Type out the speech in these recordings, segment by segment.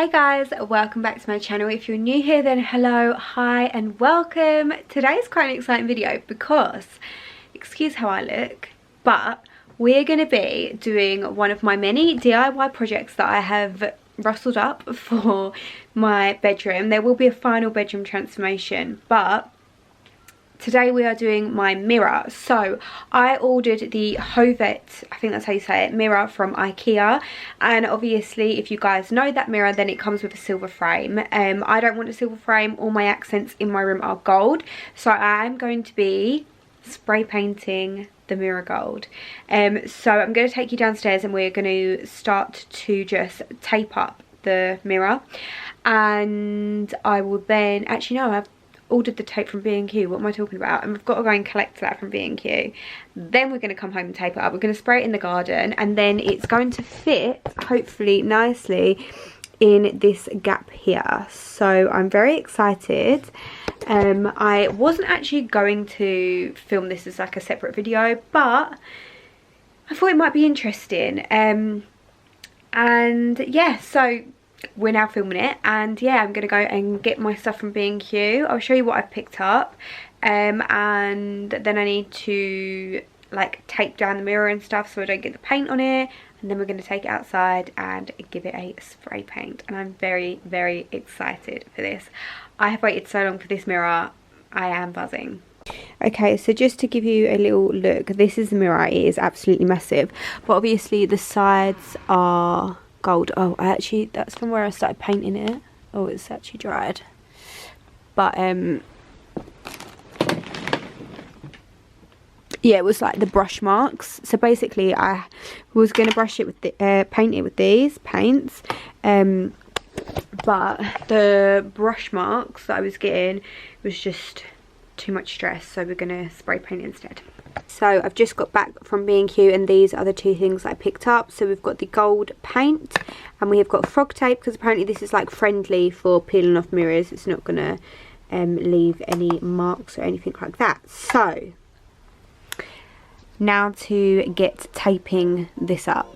Hey guys, welcome back to my channel. If you're new here, then hello, hi and welcome. Today's quite an exciting video because, excuse how I look, but we're going to be doing one of my many DIY projects that I have rustled up for my bedroom. There will be a final bedroom transformation, but today we are doing my mirror. So I ordered the Hovet, I think that's how you say it, mirror from IKEA, and obviously if you guys know that mirror, then it comes with a silver frame. I don't want a silver frame. All my accents in my room are gold, so I am going to be spray painting the mirror gold. So I'm going to take you downstairs and we're going to start to just tape up the mirror, and I will then, actually no, I've ordered the tape from B&Q. What am I talking about? And we've got to go and collect that from B&Q. Then we're going to come home and tape it up. We're going to spray it in the garden, and then it's going to fit hopefully nicely in this gap here. So I'm very excited. I wasn't actually going to film this as like a separate video, but I thought it might be interesting. And yeah, so we're now filming it, and yeah, I'm gonna go and get my stuff from B&Q. I'll show you what I've picked up, and then I need to like tape down the mirror and stuff so I don't get the paint on it, and then we're going to take it outside and give it a spray paint, and I'm very excited for this. I have waited so long for this mirror. I am buzzing. Okay, so just to give you a little look, this is the mirror. It is absolutely massive, but obviously the sides are gold. Oh, actually that's from where I started painting it. Oh, it's actually dried, but yeah, it was like the brush marks. So basically I was going to brush it with the paint it with these paints, but the brush marks that I was getting was just too much stress, so we're going to spray paint instead. So I've just got back from B&Q, and these are the two things I picked up. So we've got the gold paint, and we have got frog tape, because apparently this is like friendly for peeling off mirrors. It's not gonna leave any marks or anything like that. So now to get taping this up.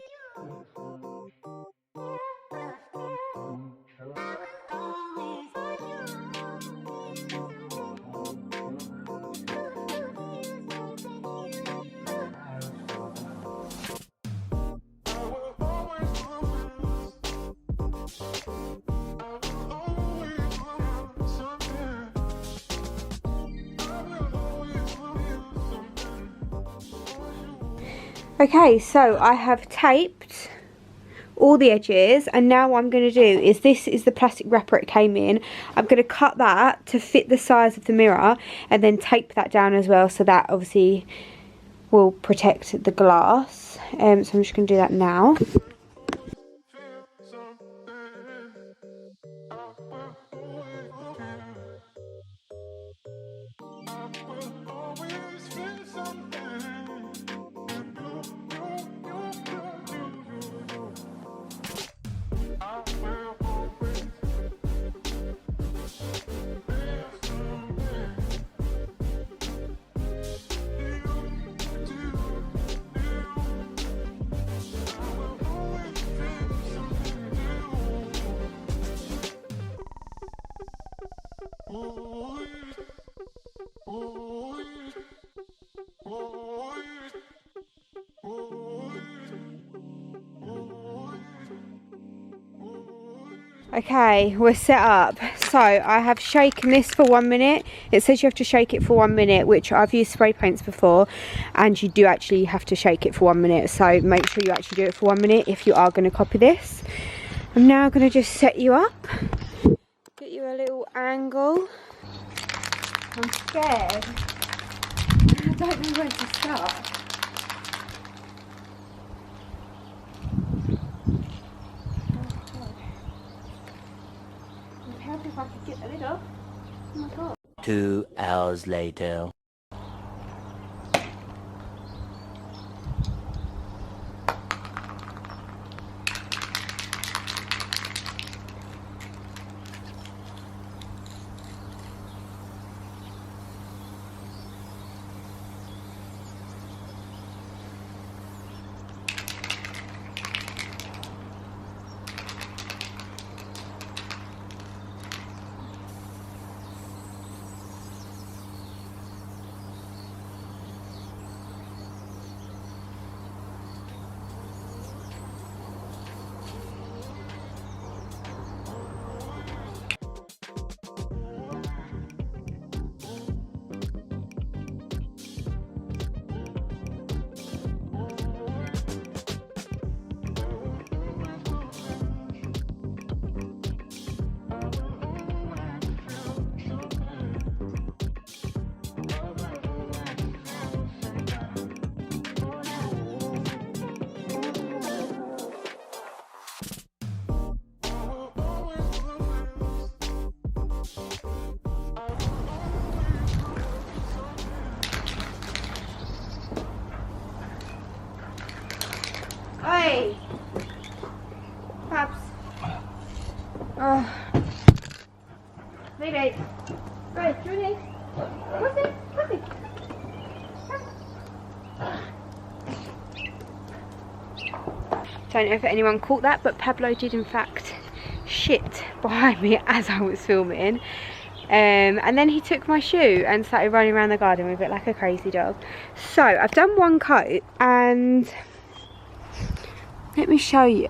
Okay, so I have taped all the edges, and now what I'm going to do is, this is the plastic wrapper it came in. I'm going to cut that to fit the size of the mirror, and then tape that down as well, so that obviously will protect the glass. So I'm just going to do that now. Okay, we're set up. So I have shaken this for 1 minute. It says you have to shake it for 1 minute, which I've used spray paints before, and you do actually have to shake it for 1 minute. So make sure you actually do it for 1 minute if you are going to copy this. I'm now going to just set you up, get you a little angle. I'm scared. I don't know where to start. If I could get the lid off. Oh my god. 2 hours later. Oi! Babs. Oh. Maybe. Right, Julie. What's it? What's it? Don't know if anyone caught that, but Pablo did in fact shit behind me as I was filming. And then he took my shoe and started running around the garden with it like a crazy dog. So I've done one coat, and let me show you.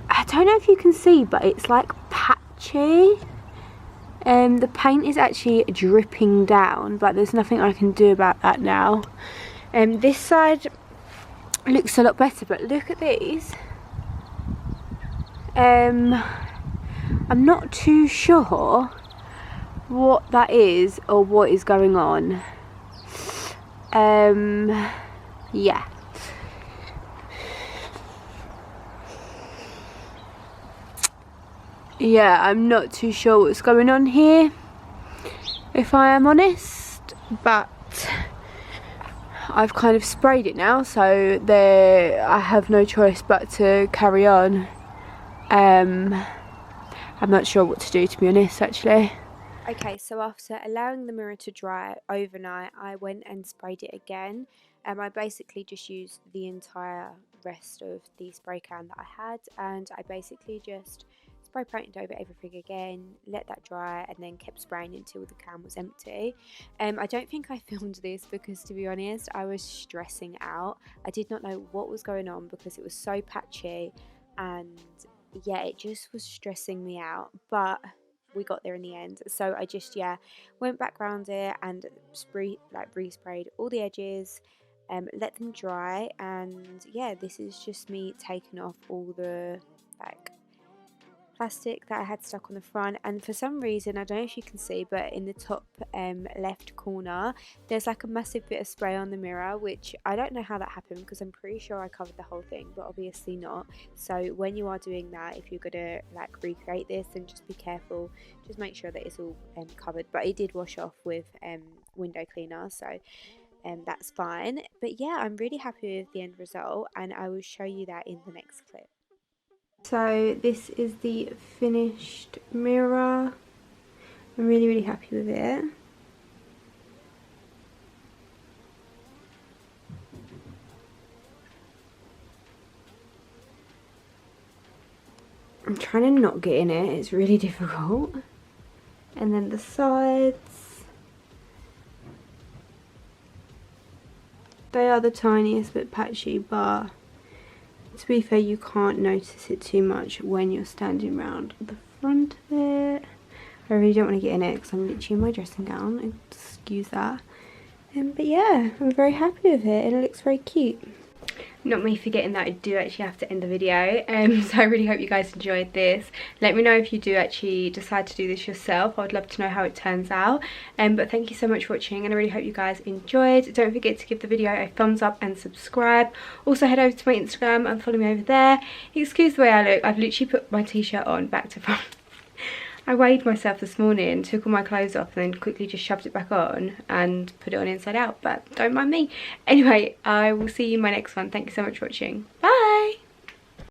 I don't know if you can see, but it's like patchy. The paint is actually dripping down, but there's nothing I can do about that now. This side looks a lot better, but look at these. I'm not too sure what that is or what is going on. Yeah. Yeah, I'm not too sure what's going on here, if I am honest, but I've kind of sprayed it now, so I have no choice but to carry on. I'm not sure what to do, to be honest, actually. Okay, so after allowing the mirror to dry overnight, I went and sprayed it again. I basically just used the entire rest of the spray can that I had, and I basically just spray painted over everything again, let that dry, and then kept spraying until the can was empty. I don't think I filmed this because, to be honest, I was stressing out. I did not know what was going on because it was so patchy, and yeah, it just was stressing me out, but we got there in the end. So I just went back around it and resprayed all the edges, let them dry, and yeah, this is just me taking off all the plastic that I had stuck on the front. And for some reason, I don't know if you can see, but in the top left corner there's like a massive bit of spray on the mirror, which I don't know how that happened because I'm pretty sure I covered the whole thing, but obviously not. So when you are doing that, if you're gonna recreate this, then just be careful, just make sure that it's all covered. But it did wash off with window cleaner, so that's fine. But yeah, I'm really happy with the end result, and I will show you that in the next clip. So this is the finished mirror. I'm really happy with it. I'm trying to not get in it, it's really difficult. And then the sides. They are the tiniest bit patchy, but to be fair, you can't notice it too much when you're standing around the front of it. I really don't want to get in it because I'm literally in my dressing gown, excuse that. But yeah, I'm very happy with it and it looks very cute. Not me forgetting that I do actually have to end the video, so I really hope you guys enjoyed this. Let me know if you do actually decide to do this yourself. I would love to know how it turns out. But thank you so much for watching, and I really hope you guys enjoyed. Don't forget to give the video a thumbs up and subscribe. Also head over to my Instagram and follow me over there. Excuse the way I look, I've literally put my t-shirt on back to front. I weighed myself this morning, took all my clothes off, and then quickly just shoved it back on and put it on inside out, but don't mind me. Anyway, I will see you in my next one. Thank you so much for watching. Bye!